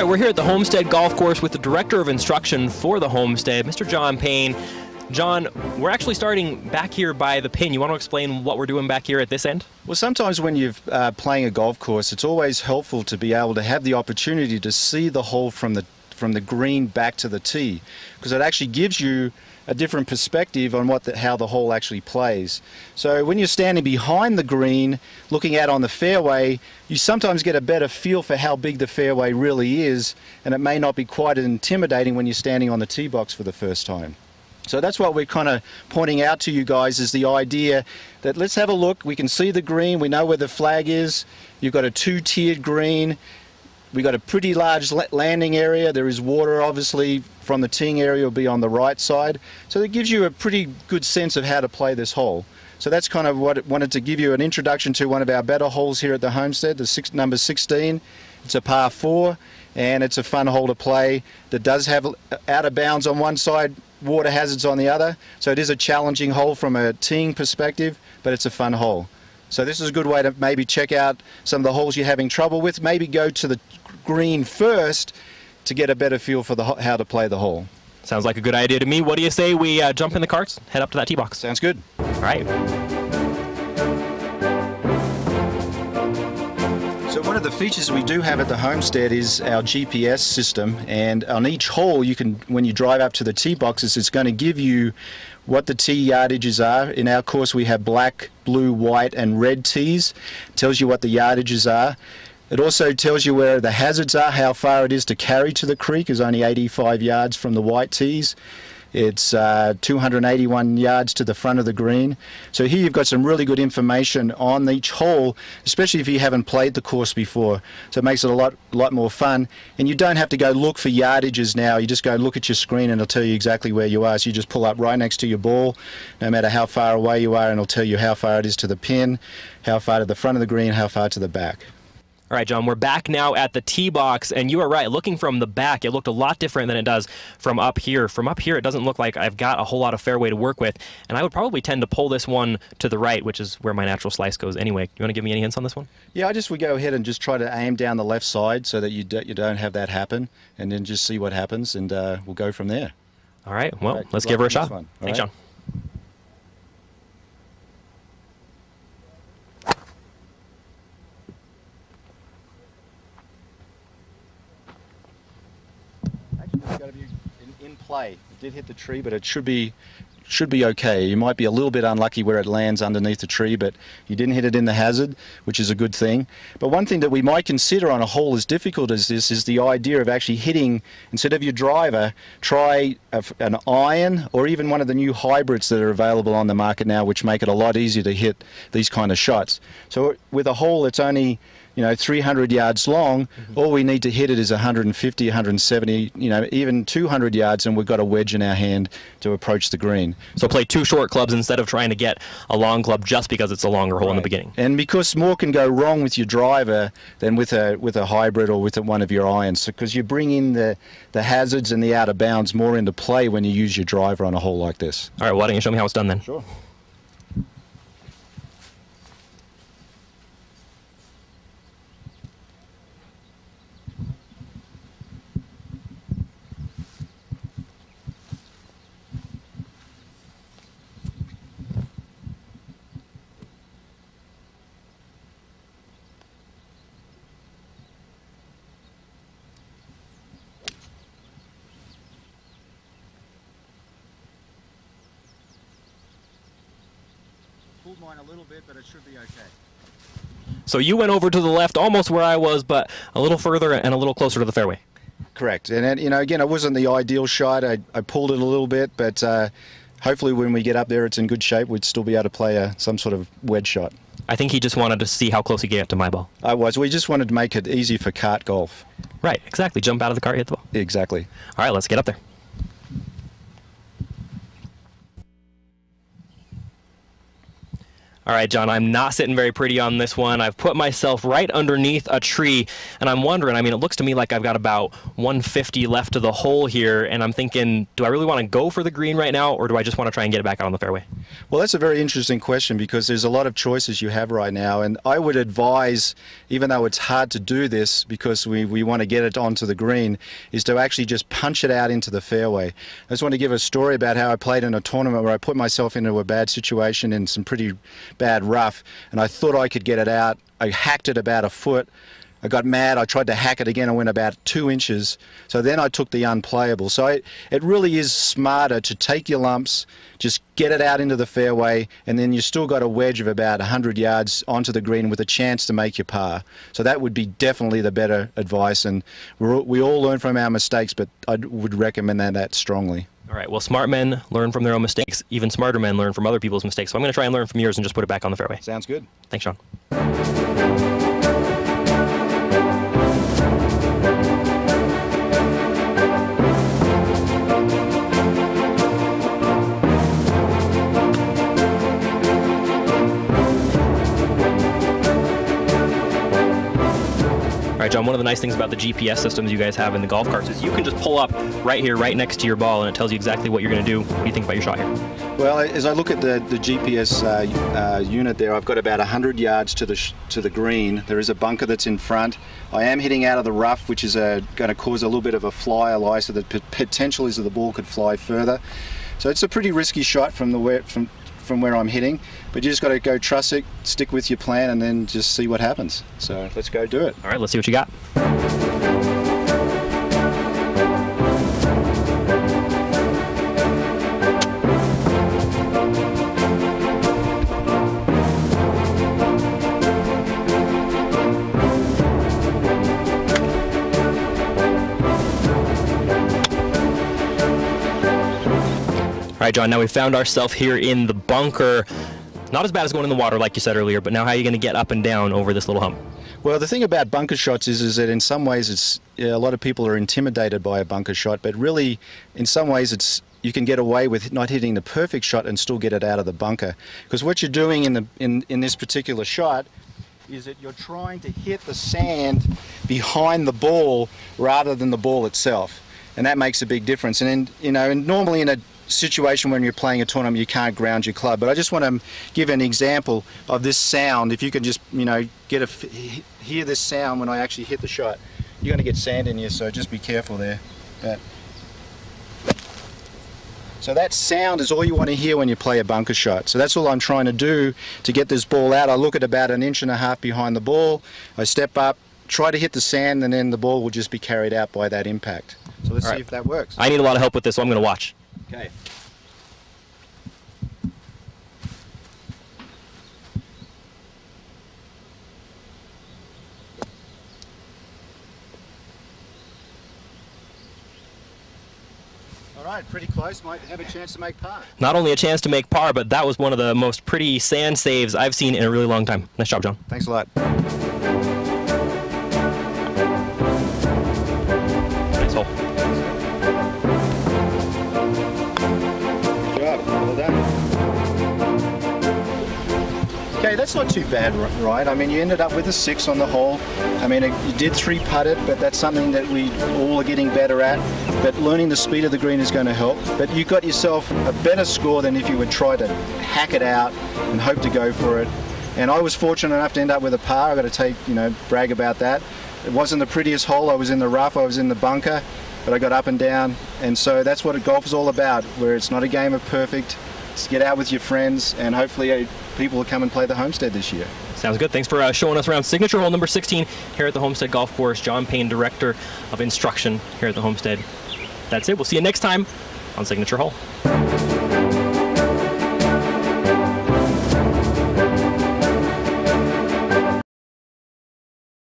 right, we're here at the Homestead Golf Course with the Director of Instruction for the Homestead, Mr. John Payne. John, we're actually starting back here by the pin. You want to explain what we're doing back here at this end? Well, sometimes when you're playing a golf course, it's always helpful to be able to have the opportunity to see the hole from the green back to the tee, because it actually gives you a different perspective on how the hole actually plays. So when you're standing behind the green, looking out on the fairway, you sometimes get a better feel for how big the fairway really is, and it may not be quite as intimidating when you're standing on the tee box for the first time. So that's what we're kind of pointing out to you guys, is the idea that let's have a look. We can see the green, we know where the flag is. You've got a two-tiered green. We've got a pretty large landing area. There is water, obviously, from the teeing area will be on the right side. So that gives you a pretty good sense of how to play this hole. So that's kind of what I wanted to give you an introduction to one of our better holes here at the Homestead, number 16. It's a par 4, and it's a fun hole to play that does have out of bounds on one side, water hazards on the other. So it is a challenging hole from a teeing perspective, but it's a fun hole. So this is a good way to maybe check out some of the holes you're having trouble with. Maybe go to the green first to get a better feel for how to play the hole. Sounds like a good idea to me. What do you say we jump in the carts, head up to that tee box? Sounds good. All right. So one of the features we do have at the Homestead is our GPS system, and on each hole you can, when you drive up to the tee boxes, it's going to give you what the tee yardages are. In our course we have black, blue, white and red tees. It tells you what the yardages are. It also tells you where the hazards are, how far it is to carry to the creek is only 85 yards from the white tees. It's 281 yards to the front of the green. So here you've got some really good information on each hole, especially if you haven't played the course before. So it makes it a lot more fun. And you don't have to go look for yardages now. You just go look at your screen and it'll tell you exactly where you are. So you just pull up right next to your ball, no matter how far away you are, and it'll tell you how far it is to the pin, how far to the front of the green, how far to the back. All right, John, we're back now at the tee box, and you are right. Looking from the back, it looked a lot different than it does from up here. From up here, it doesn't look like I've got a whole lot of fairway to work with, and I would probably tend to pull this one to the right, which is where my natural slice goes anyway. You want to give me any hints on this one? Yeah, I just would go ahead and just try to aim down the left side so that you don't have that happen, and then just see what happens, and we'll go from there. All right, well, let's give her a shot. Thanks, John. It's got to be in play. It did hit the tree, but it should be okay. You might be a little bit unlucky where it lands underneath the tree, but you didn't hit it in the hazard, which is a good thing. But one thing that we might consider on a hole as difficult as this is the idea of actually hitting, instead of your driver, try an iron or even one of the new hybrids that are available on the market now, which make it a lot easier to hit these kind of shots. So with a hole that's only 300 yards long, all we need to hit it is 150, 170, even 200 yards, and we've got a wedge in our hand to approach the green. So play two short clubs instead of trying to get a long club just because it's a longer hole in the beginning. And because more can go wrong with your driver than with a hybrid or with one of your irons, because you bring in the hazards and the out of bounds more into play when you use your driver on a hole like this. All right, well, why don't you show me how it's done then? Sure. Pulled mine a little bit, but it should be okay. So you went over to the left almost where I was, but a little further and a little closer to the fairway. Correct. And again, it wasn't the ideal shot. I pulled it a little bit, but hopefully when we get up there it's in good shape. We'd still be able to play some sort of wedge shot. I think he just wanted to see how close he could get to my ball. We just wanted to make it easy for cart golf. Right, exactly. Jump out of the cart, hit the ball. Exactly. All right, let's get up there. All right, John, I'm not sitting very pretty on this one. I've put myself right underneath a tree, and I'm wondering, I mean, it looks to me like I've got about 150 left to the hole here, and I'm thinking, do I really want to go for the green right now, or do I just want to try and get it back out on the fairway? Well, that's a very interesting question because there's a lot of choices you have right now, and I would advise, even though it's hard to do this because we want to get it onto the green, is to actually just punch it out into the fairway. I just want to give a story about how I played in a tournament where I put myself into a bad situation in some pretty bad rough, and I thought I could get it out. I hacked it about a foot. I got mad. I tried to hack it again. I went about 2 inches. So then I took the unplayable. So it really is smarter to take your lumps, just get it out into the fairway, and then you still got a wedge of about 100 yards onto the green with a chance to make your par. So that would be definitely the better advice, and we all learn from our mistakes, but I would recommend that strongly. All right, well, smart men learn from their own mistakes. Even smarter men learn from other people's mistakes. So I'm going to try and learn from yours and just put it back on the fairway. Sounds good. Thanks, Sean. All right, John, one of the nice things about the GPS systems you guys have in the golf carts is you can just pull up right here, right next to your ball, and it tells you exactly what you're going to do. What do you think about your shot here? Well, as I look at the GPS unit there, I've got about 100 yards to the green. There is a bunker that's in front. I am hitting out of the rough, which is going to cause a little bit of a fly lie, so the potential is that the ball could fly further. So it's a pretty risky shot from where I'm hitting, but you just got to go trust it, stick with your plan, and then just see what happens. So let's go do it. All right, let's see what you got. All right, John, now we found ourselves here in the bunker. Not as bad as going in the water, like you said earlier, but now how are you going to get up and down over this little hump? Well, the thing about bunker shots is that in some ways a lot of people are intimidated by a bunker shot, but really in some ways you can get away with not hitting the perfect shot and still get it out of the bunker. Because what you're doing in this particular shot is that you're trying to hit the sand behind the ball rather than the ball itself, and that makes a big difference. And normally in a situation when you're playing a tournament you can't ground your club, but I just want to give an example of this sound. If you can just hear this sound when I actually hit the shot, you're going to get sand in you, so just be careful there. So that sound is all you want to hear when you play a bunker shot. So that's all I'm trying to do to get this ball out. I look at about 1.5 inches behind the ball, I step up, try to hit the sand, and then the ball will just be carried out by that impact. So let's see if that works. I need a lot of help with this, so I'm going to watch. Okay. All right, pretty close. Might have a chance to make par. Not only a chance to make par, but that was one of the most pretty sand saves I've seen in a really long time. Nice job, John. Thanks a lot. Nice hole. Well done. Okay, that's not too bad, right? I mean, you ended up with a 6 on the hole. I mean, you did 3-putt it, but that's something that we all are getting better at. But learning the speed of the green is going to help. But you got yourself a better score than if you would try to hack it out and hope to go for it. And I was fortunate enough to end up with a par. I've got to brag about that. It wasn't the prettiest hole. I was in the rough, I was in the bunker, but I got up and down. And so that's what golf is all about, where it's not a game of perfect. Just get out with your friends, and hopefully people will come and play the Homestead this year. Sounds good. Thanks for showing us around signature hole number 16 here at the Homestead Golf Course. John Payne, Director of Instruction here at the Homestead. That's it. We'll see you next time on Signature Hole.